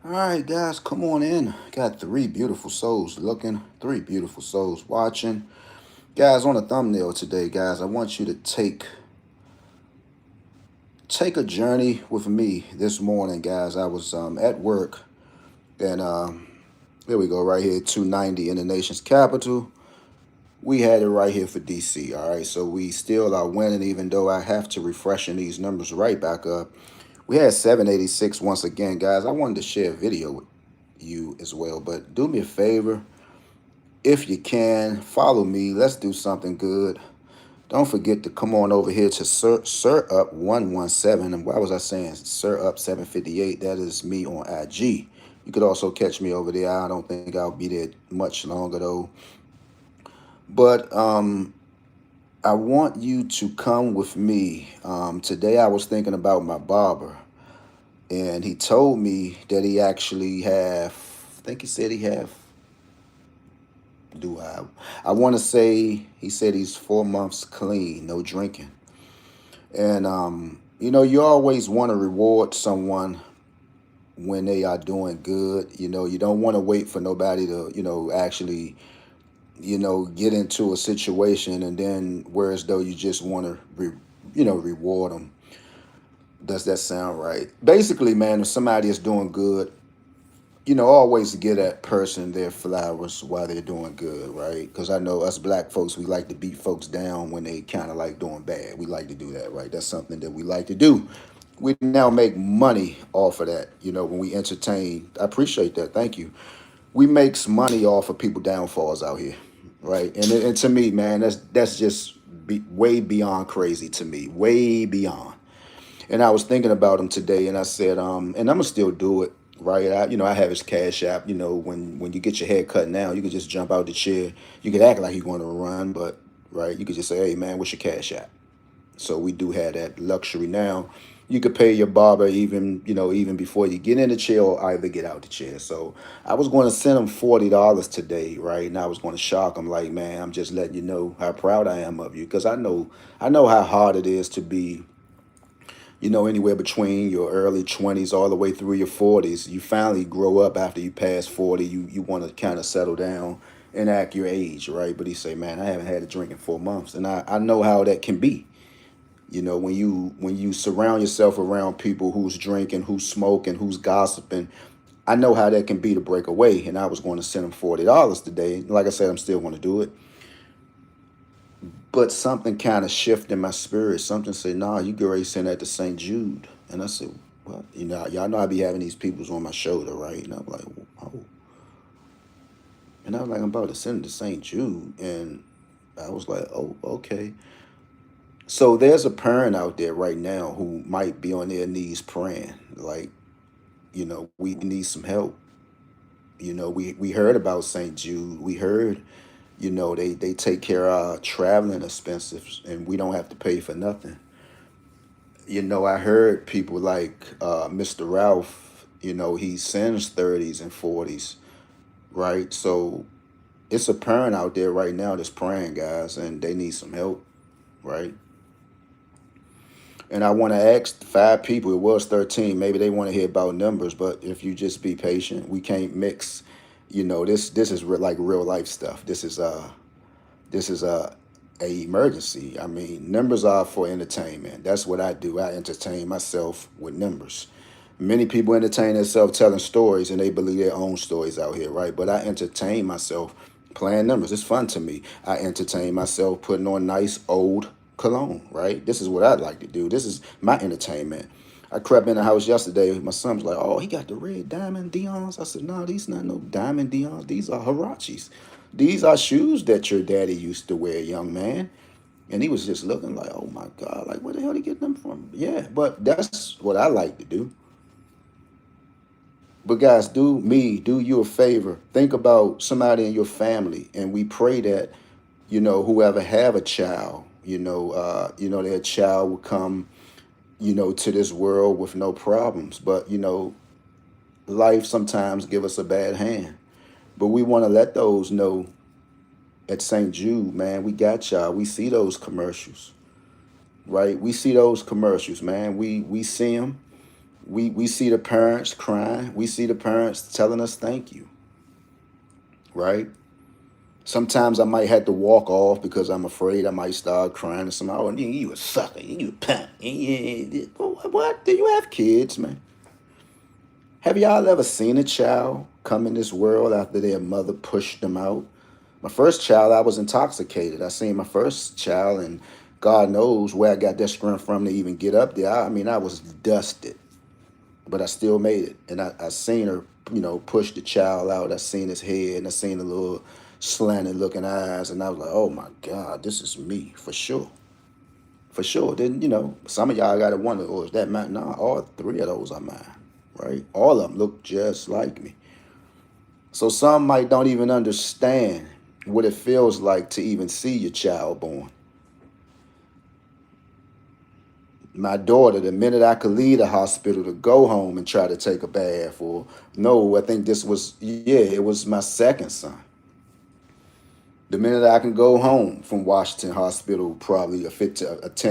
All right, guys, come on in. Got three beautiful souls looking, three beautiful souls watching. Guys, on the thumbnail today, guys, I want you to take a journey with me this morning, guys. I was at work, and there we go, right here, 290 in the nation's capital. We had it right here for DC. All right, so we still are winning, even though I have to refreshing these numbers right back up. We had 786 once again, guys. I wanted to share a video with you as well, but do me a favor. If you can, follow me. Let's do something good. Don't forget to come on over here to Sir Up 117. And why was I saying Sir Up 758? That is me on IG. You could also catch me over there. I don't think I'll be there much longer though. But I want you to come with me. Today I was thinking about my barber, and he told me that he actually have. I think he said he have do I want to say he said he's 4 months clean, no drinking. And you always want to reward someone when they are doing good. You don't want to wait for nobody to, actually, get into a situation and then whereas though you just want to reward them. Does that sound right? Basically, man, if somebody is doing good, always give that person their flowers while they're doing good, right? Because I know us black folks, we like to beat folks down when they kind of like doing bad. We like to do that, right? That's something that we like to do. We now make money off of that, when we entertain. I appreciate that. Thank you. We makes money off of people downfalls out here, right? And to me, man, that's just way beyond crazy to me, way beyond. And I was thinking about him today, and I said, and I'm gonna still do it, right? I have his cash app. When you get your hair cut now, you can just jump out the chair. You could act like you want to run, but right, you could just say, hey man, what's your cash app? So we do have that luxury now. You could pay your barber even before you get in the chair or either get out the chair. So I was going to send him $40 today, right? And I was going to shock him, like, man, I'm just letting you know how proud I am of you, because I know how hard it is to be anywhere between your early 20s all the way through your 40s. You finally grow up after you pass 40. You want to kind of settle down and act your age, right? But he say, man, I haven't had a drink in 4 months. And I know how that can be. When you surround yourself around people who's drinking, who's smoking, who's gossiping, I know how that can be to break away. And I was going to send him $40 today. Like I said, I'm still going to do it. But something kind of shifted my spirit. Something said, nah, you get ready to send that to St. Jude. And I said, what? Y'all know I be having these peoples on my shoulder, right? And I'm like, oh. And I was like, I'm about to send it to St. Jude. And I was like, oh, okay. So there's a parent out there right now who might be on their knees praying, like, we need some help. We heard about St. Jude. We heard, they take care of our traveling expenses and we don't have to pay for nothing. I heard people like Mr. Ralph, he's in his 30s and 40s, right? So it's a parent out there right now that's praying, guys, and they need some help, right? And I want to ask 5 people, it was 13, maybe they want to hear about numbers, but if you just be patient, we can't mix, this is like real life stuff. This is a emergency. I mean, numbers are for entertainment. That's what I do. I entertain myself with numbers. Many people entertain themselves telling stories and they believe their own stories out here, right? But I entertain myself playing numbers. It's fun to me. I entertain myself putting on nice old cologne, right? This is what I like to do. This is my entertainment. I crept in the house yesterday. My son was like, "Oh, he got the red diamond Dion's." I said, "No, these not no diamond Dion's. These are Hirachis. These are shoes that your daddy used to wear, young man." And he was just looking like, "Oh my God, like where the hell did he get them from?" Yeah, but that's what I like to do. But guys, do you a favor. Think about somebody in your family, and we pray that whoever have a child, their child will come, to this world with no problems. But life sometimes give us a bad hand. But we want to let those know at St. Jude, man, we got y'all. We see those commercials, right? We see those commercials, man. We see them. We see the parents crying. We see the parents telling us thank you, right? Sometimes I might have to walk off because I'm afraid I might start crying and somebody, oh, you a sucker, you a pimp. What? Do you have kids, man? Have y'all ever seen a child come in this world after their mother pushed them out? My first child, I was intoxicated. I seen my first child, and God knows where I got that strength from to even get up there. I mean, I was dusted, but I still made it. And I seen her, push the child out. I seen his head, and I seen the little slanted looking eyes, and I was like, oh my God, this is me for sure. For sure. Then, some of y'all got to wonder, oh, is that mine? No, all three of those are mine, right? All of them look just like me. So some might don't even understand what it feels like to even see your child born. My daughter, the minute I could leave the hospital to go home and try to take a bath, or no, I think this was, yeah, it was my second son. The minute I can go home from Washington Hospital, probably a 10,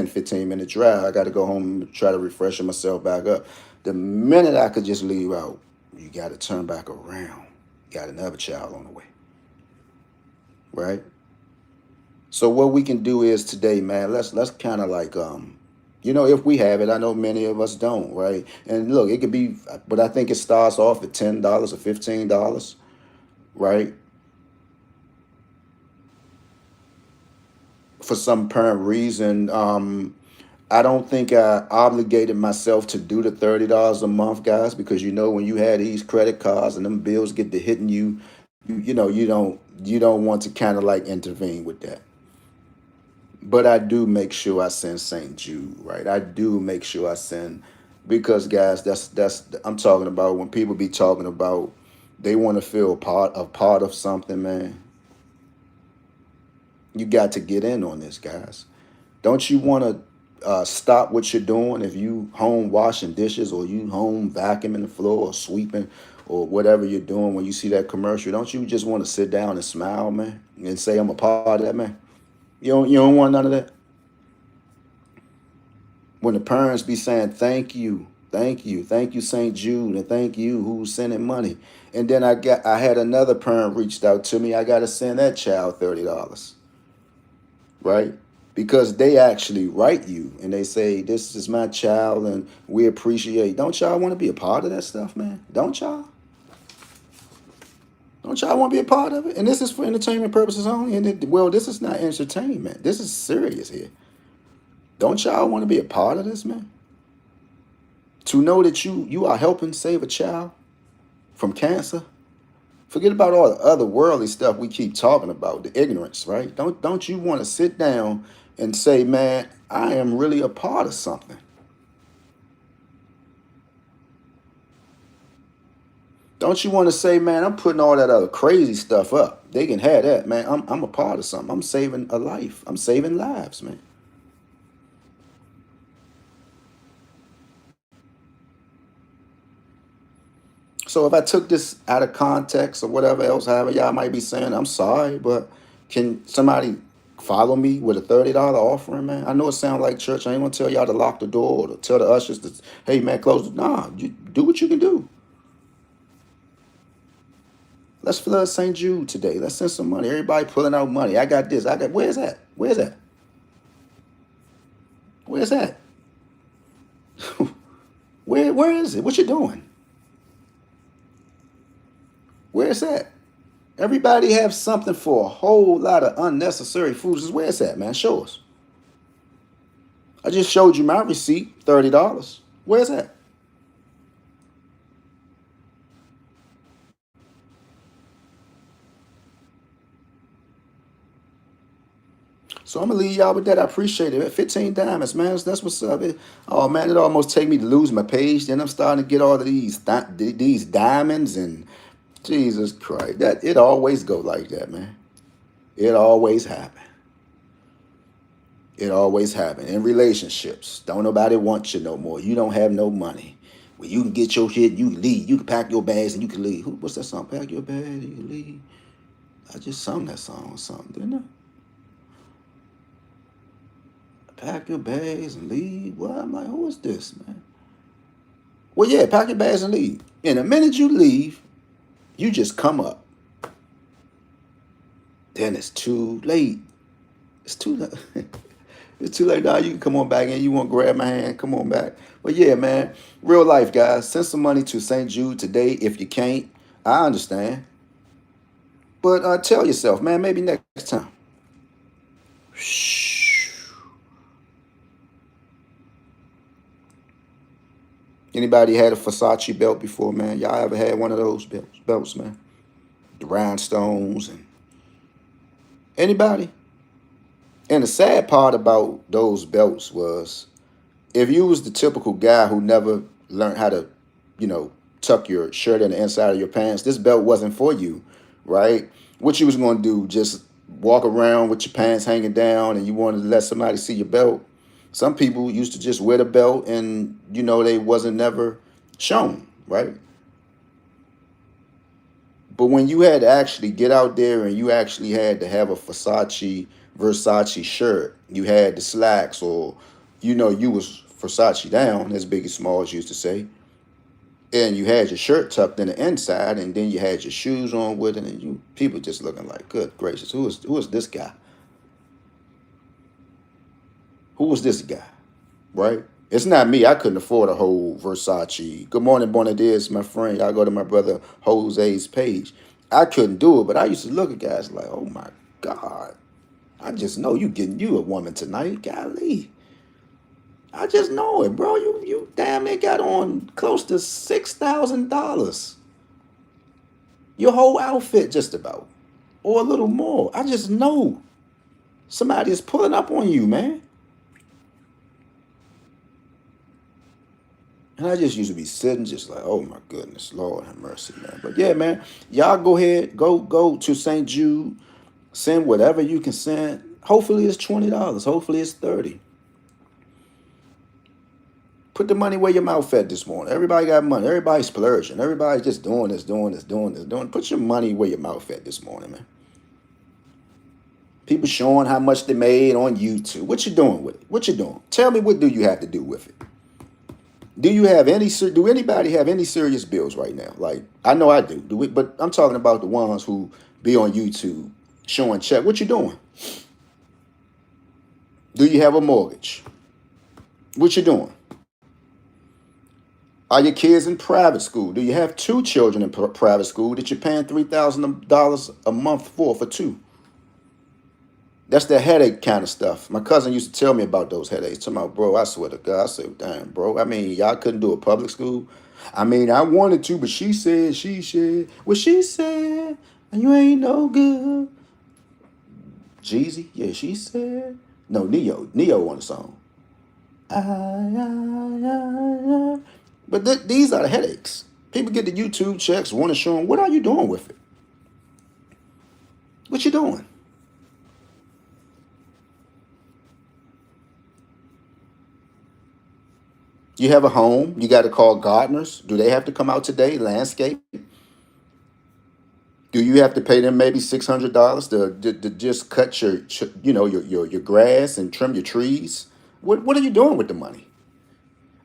15-minute drive, I got to go home and try to refresh myself back up. The minute I could just leave out, you got to turn back around. Got another child on the way, right? So what we can do is today, man, let's kind of like, if we have it, I know many of us don't, right? And look, it could be, but I think it starts off at $10 or $15, right? For some apparent reason, I don't think I obligated myself to do the $30 a month, guys, because when you had these credit cards and them bills get to hitting you, you don't want to kind of like intervene with that. But I do make sure I send St. Jude, right? I do make sure I send, because guys, that's I'm talking about when people be talking about they want to feel part of something, man. You got to get in on this, guys. Don't you want to stop what you're doing if you home washing dishes or you home vacuuming the floor or sweeping or whatever you're doing when you see that commercial? Don't you just want to sit down and smile, man, and say I'm a part of that, man? You don't want none of that. When the parents be saying thank you, St. Jude, and thank you who's sending money, and then I had another parent reached out to me. I got to send that child $30, right? Because they actually write you and they say this is my child and we appreciate. Don't y'all want to be a part of that stuff, man? Don't y'all? Don't y'all want to be a part of it? And this is for entertainment purposes only. Well, this is not entertainment. This is serious here. Don't y'all want to be a part of this, man? To know that you are helping save a child from cancer. Forget about all the other worldly stuff we keep talking about, the ignorance, right? Don't you want to sit down and say, man, I am really a part of something. Don't you want to say, man, I'm putting all that other crazy stuff up. They can have that, man. I'm a part of something. I'm saving a life. I'm saving lives, man. So if I took this out of context or whatever else, however y'all might be saying, I'm sorry, but can somebody follow me with a $30 offering, man? I know it sounds like church. I ain't gonna tell y'all to lock the door or to tell the ushers to, hey man, close the Nah, you do what you can do. Let's flood St. Jude today. Let's send some money. Everybody pulling out money. I got this. Where's that? Where's that? Where's that? Where is it? What you doing? Where's that? Everybody have something for a whole lot of unnecessary foods. Where's that, man? Show us. I just showed you my receipt, $30. Where's that? So I'm gonna leave y'all with that. I appreciate it. 15 diamonds, man. That's what's up. Oh man, it almost take me to lose my page. Then I'm starting to get all of these diamonds and Jesus Christ. That it always go like that, man. It always happen. It always happen in relationships. Don't nobody want you no more. You don't have no money. When you can get your shit, you can leave. You can pack your bags and you can leave. What's that song? Pack your bags, you can leave. I just sung that song or something, didn't I? Pack your bags and leave. What? I'm like, who is this, man? Well, yeah, pack your bags and leave. And the minute you leave, you just come up. Then it's too late. It's too late. It's too late now. You can come on back in. You want to grab my hand? Come on back. But yeah, man, real life, guys. Send some money to St. Jude today. If you can't, I understand. But tell yourself, man, maybe next time. Anybody had a Versace belt before, man? Y'all ever had one of those belts, man? The rhinestones and anybody? And the sad part about those belts was if you was the typical guy who never learned how to, you know, tuck your shirt in the inside of your pants, this belt wasn't for you, right? What you was going to do, just walk around with your pants hanging down and you wanted to let somebody see your belt? Some people used to just wear the belt and, you know, they wasn't never shown, right? But when you had to actually get out there and you actually had to have a Versace shirt, you had the slacks, or you know you was Versace down, as Biggie Smalls used to say, and you had your shirt tucked in the inside, and then you had your shoes on with it, and you people just looking like, good gracious, who is this guy? Who was this guy? Right? It's not me. I couldn't afford a whole Versace. Good morning, Bonadies, my friend. I go to my brother Jose's page. I couldn't do it, but I used to look at guys like, oh my God. I just know you getting you a woman tonight. Golly. I just know it, bro. You damn it got on close to $6,000. Your whole outfit just about. Or a little more. I just know somebody is pulling up on you, man. And I just used to be sitting just like, oh my goodness, Lord have mercy, man. But yeah, man, y'all go ahead, go to St. Jude, send whatever you can send. Hopefully it's $20. Hopefully it's 30. Put the money where your mouth at this morning. Everybody got money. Everybody's splurging. Everybody's just doing this. Put your money where your mouth at this morning, man. People showing how much they made on YouTube. What you doing with it? What you doing? Tell me, what do you have to do with it? Do anybody have any serious bills right now? Like, I know I do. But I'm talking about the ones who be on YouTube showing check. What you doing? Do you have a mortgage? What you doing? Are your kids in private school? Do you have two children in private school that you're paying $3,000 a month for two? That's the headache kind of stuff. My cousin used to tell me about those headaches. Talking about, bro, I swear to God. I said, damn, bro. I mean, y'all couldn't do a public school. I mean, I wanted to, but she said, well, she said, you ain't no good. Jeezy, yeah, she said. No, Neo on the song. But these are the headaches. People get the YouTube checks, want to show them, what are you doing with it? What you doing? You have a home, you got to call gardeners. Do they have to come out today, landscape? Do you have to pay them maybe $600 to just cut your grass and trim your trees? What are you doing with the money?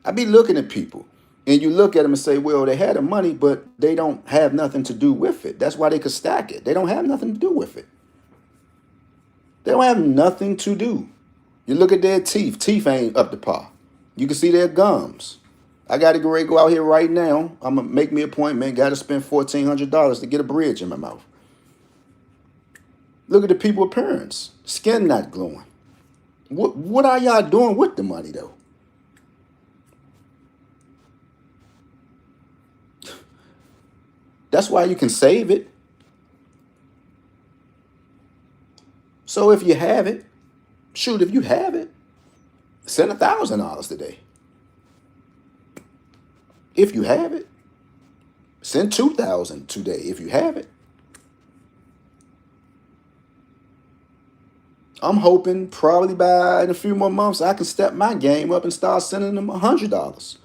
I be looking at people, and you look at them and say, well, they had the money, but they don't have nothing to do with it. That's why they could stack it. They don't have nothing to do with it. They don't have nothing to do. You look at their teeth. Teeth ain't up to par. You can see their gums. I got to go out here right now. I'm going to make me an appointment. Got to spend $1,400 to get a bridge in my mouth. Look at the people appearance. Skin not glowing. What are y'all doing with the money, though? That's why you can save it. So if you have it, if you have it, send $1,000 today. If you have it, send $2,000 today. If you have it, I'm hoping probably by in a few more months I can step my game up and start sending them $100.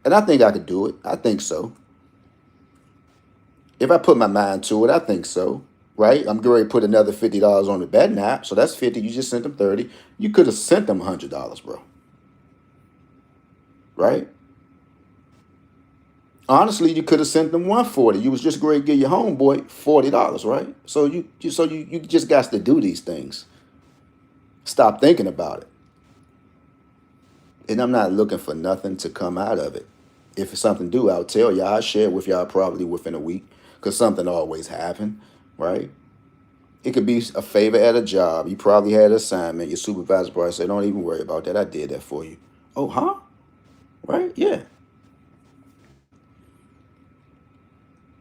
And I think I could do it. I think so. If I put my mind to it, I think so. Right? I'm going to put another $50 on the betting app. So that's 50. You just sent them 30. You could have sent them $100, bro. Right? Honestly, you could have sent them 140. You was just going to give your homeboy $40, right? So you just got to do these things. Stop thinking about it. And I'm not looking for nothing to come out of it. If something do, I'll tell y'all. I'll share it with y'all probably within a week, because something always happen, right? It could be a favor at a job. You probably had an assignment. Your supervisor probably said, "Don't even worry about that. I did that for you." Oh, huh? Right? Yeah.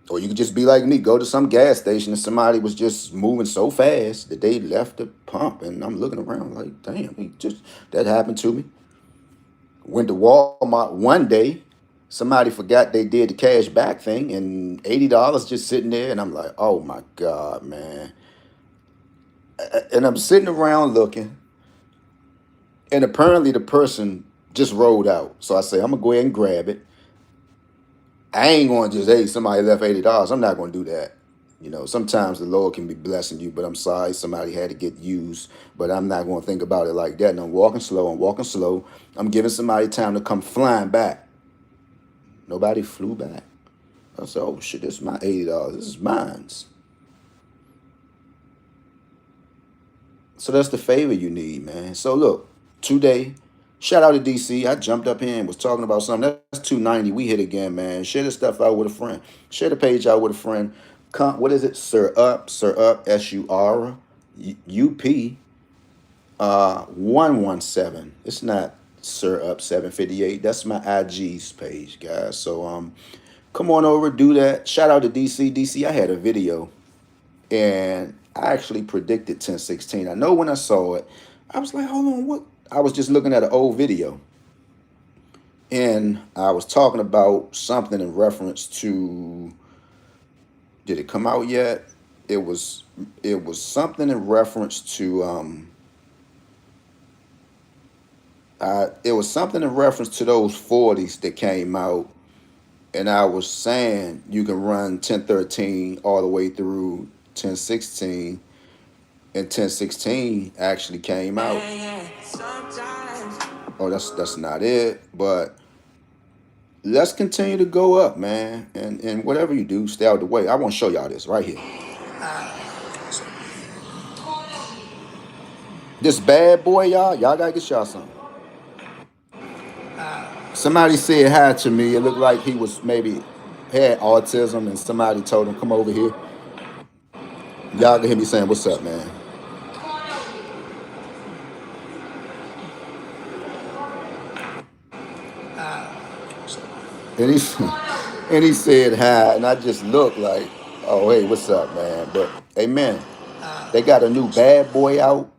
Or you could just be like me, go to some gas station and somebody was just moving so fast that they left the pump, and I'm looking around like, damn, that happened to me. Went to Walmart one day, somebody forgot they did the cash back thing, and $80 just sitting there, and I'm like, oh my God, man. And I'm sitting around looking, and apparently the person just rolled out. So I say, I'm gonna go ahead and grab it. I ain't going to just, hey, somebody left $80. I'm not going to do that. You know, sometimes the Lord can be blessing you, but I'm sorry somebody had to get used. But I'm not going to think about it like that. And I'm walking slow. I'm walking slow. I'm giving somebody time to come flying back. Nobody flew back. I said, oh shit, this is my $80. This is mine's. So that's the favor you need, man. So look, today, shout out to DC. I jumped up here and was talking about something. That's 290. We hit again, man. Share the stuff out with a friend. Share the page out with a friend. What is it? Sir Up, SURUP 117. It's not Sir Up 758. That's my IG's page, guys. So come on over, do that. Shout out to DC. DC, I had a video and I actually predicted 1016. I know when I saw it, I was like, hold on, what? I was just looking at an old video and I was talking about something in reference to, did it come out yet? It was something in reference to it was something in reference to those 40s that came out, and I was saying you can run 1013 all the way through 1016, and 1016 actually came out. Oh, that's not it, but let's continue to go up, man. And whatever you do, stay out the way. I want to show y'all this right here. This bad boy, y'all gotta get y'all something. Somebody said hi to me. It looked like he was maybe had autism, and somebody told him, come over here. Y'all can hear me saying, what's up, man? And he and he said hi, and I just looked like, oh hey, what's up, man? But amen. They got a new bad boy out.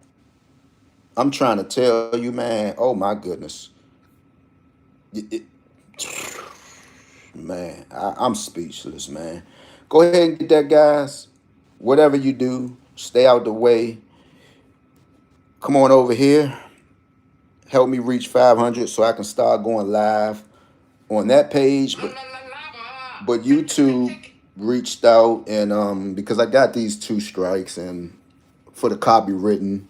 I'm trying to tell you, man. Oh my goodness. Man, I'm speechless, man. Go ahead and get that, guys. Whatever you do, stay out the way. Come on over here. Help me reach 500 so I can start going live on that page. But YouTube reached out, and because I got these 2 strikes, and for the copywritten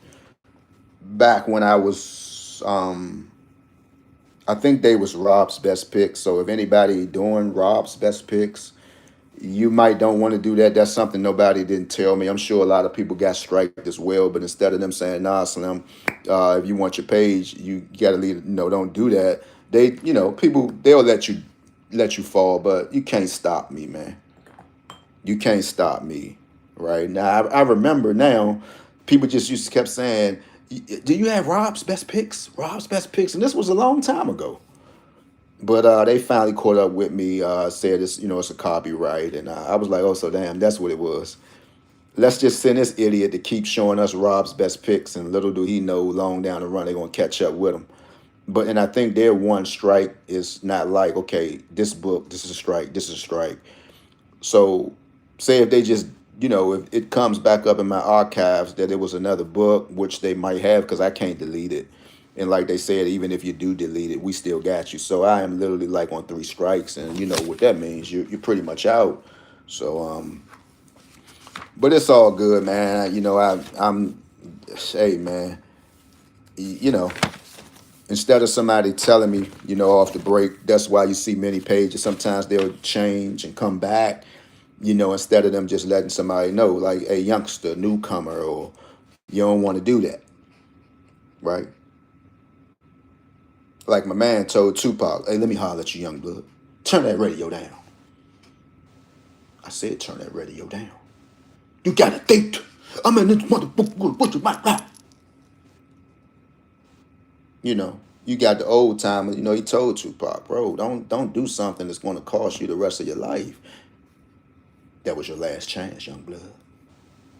back when I was I think they was Rob's best picks. So if anybody doing Rob's best picks, you might don't want to do that. That's something nobody didn't tell me. I'm sure a lot of people got striked as well, but instead of them saying, nah, Slim, if you want your page, you got to leave, no, don't do that. They, people, they'll let you fall, but you can't stop me, man. You can't stop me. Right now, I remember now, people just used to kept saying, do you have Rob's best picks? Rob's best picks. And this was a long time ago. But they finally caught up with me, said it's a copyright, and I was like, oh, so damn, that's what it was. Let's just send this idiot to keep showing us Rob's best picks, and little do he know, long down the run, they're gonna catch up with him. And I think their one strike is not like, okay, this book, this is a strike, this is a strike. So, say if they just, if it comes back up in my archives that it was another book, which they might have, because I can't delete it. And like they said, even if you do delete it, we still got you. So I am literally like on 3 strikes, and you know what that means. You're pretty much out. So but it's all good, man. I'm hey man, you know, Instead of somebody telling me, off the break, that's why you see many pages. Sometimes they'll change and come back, instead of them just letting somebody know, like a youngster, newcomer, or you don't want to do that, right? Like my man told Tupac, hey, let me holler at you, young blood. Turn that radio down. I said, turn that radio down. You gotta think. I'm in this motherfucker. What you want? You got the old timer. He told Tupac, bro, don't do something that's going to cost you the rest of your life. That was your last chance, young blood.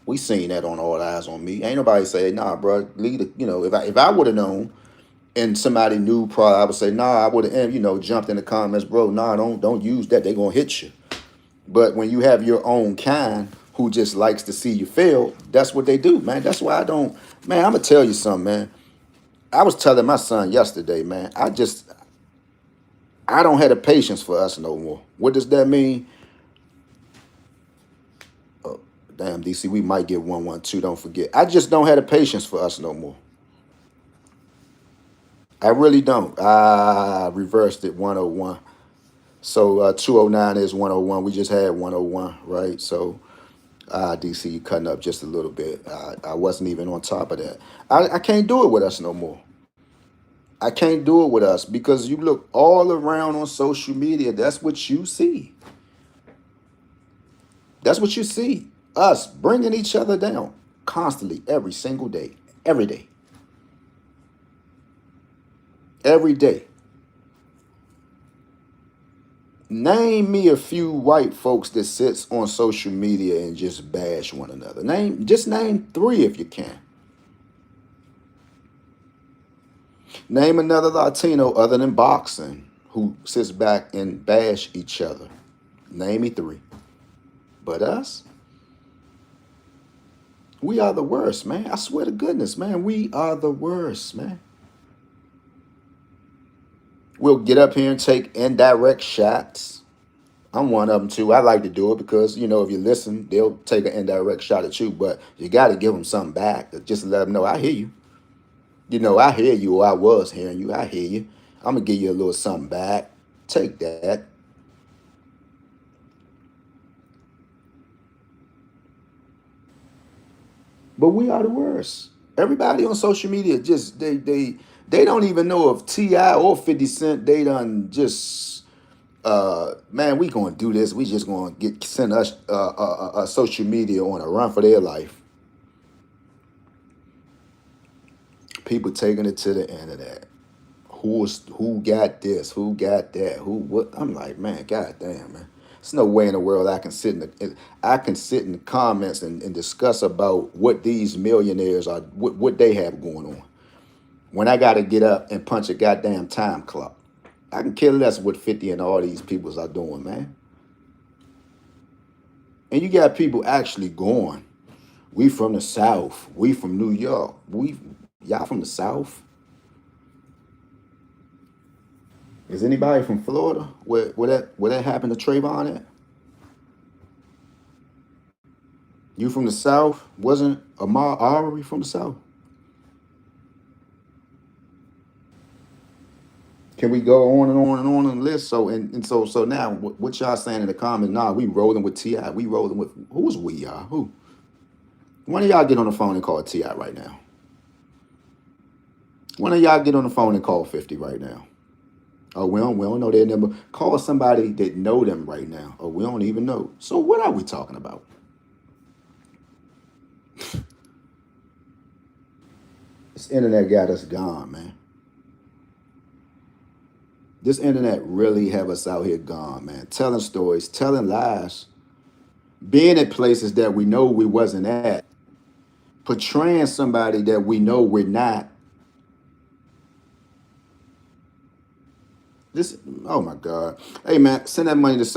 We seen that on All Eyes on Me. Ain't nobody say, nah, bro, lead the, if I would have known and somebody knew, probably I would say, nah, I would have, jumped in the comments, bro, nah, don't use that. They gonna hit you. But when you have your own kind who just likes to see you fail, that's what they do, man. That's why I don't, man, I'm gonna tell you something, man. I was telling my son yesterday, man, I don't have the patience for us no more. What does that mean? Damn, DC, we might get 112. Don't forget. I just don't have the patience for us no more. I really don't. I reversed it 101. So 209 is 101. We just had 101, right? So DC, you cutting up just a little bit. I wasn't even on top of that. I can't do it with us no more. I can't do it with us because you look all around on social media. That's what you see. That's what you see. Us bringing each other down constantly, every single day, every day, every day. Name me a few white folks that sits on social media and just bash one another. Just name 3 if you can. Name another Latino other than boxing who sits back and bash each other. Name me 3. But us? We are the worst, man. I swear to goodness, man. We are the worst, man. We'll get up here and take indirect shots. I'm one of them too. I like to do it because, if you listen, they'll take an indirect shot at you, but you got to give them something back to just let them know, I hear you. I hear you, or I was hearing you. I hear you. I'm going to give you a little something back. Take that. But we are the worst. Everybody on social media just they don't even know if T.I. or 50 Cent, they done just man, we gonna do this. We just gonna send us social media on a run for their life. People taking it to the internet. Who got this? Who got that? Who what? I'm like, man, goddamn, man. There's no way in the world I can sit in the comments and discuss about what these millionaires are, what they have going on. When I got to get up and punch a goddamn time clock, I can care less what 50 and all these peoples are doing, man. And you got people actually going. We from the South. We from New York. Y'all from the South? Is anybody from Florida? Where that happened to Trayvon at? You from the South? Wasn't Ahmaud Arbery from the South? Can we go on and on and on the list? So now what y'all saying in the comments? Nah, we rolling with T.I. We rolling with who's we, y'all? Who? One of y'all get on the phone and call T.I. right now. One of y'all get on the phone and call 50 right now. Oh, we don't know their number. Call somebody that know them right now. Oh, we don't even know. So what are we talking about? This internet got us gone, man. This internet really have us out here gone, man. Telling stories, telling lies, being at places that we know we wasn't at, portraying somebody that we know we're not. This, oh my God. Hey man, send that money to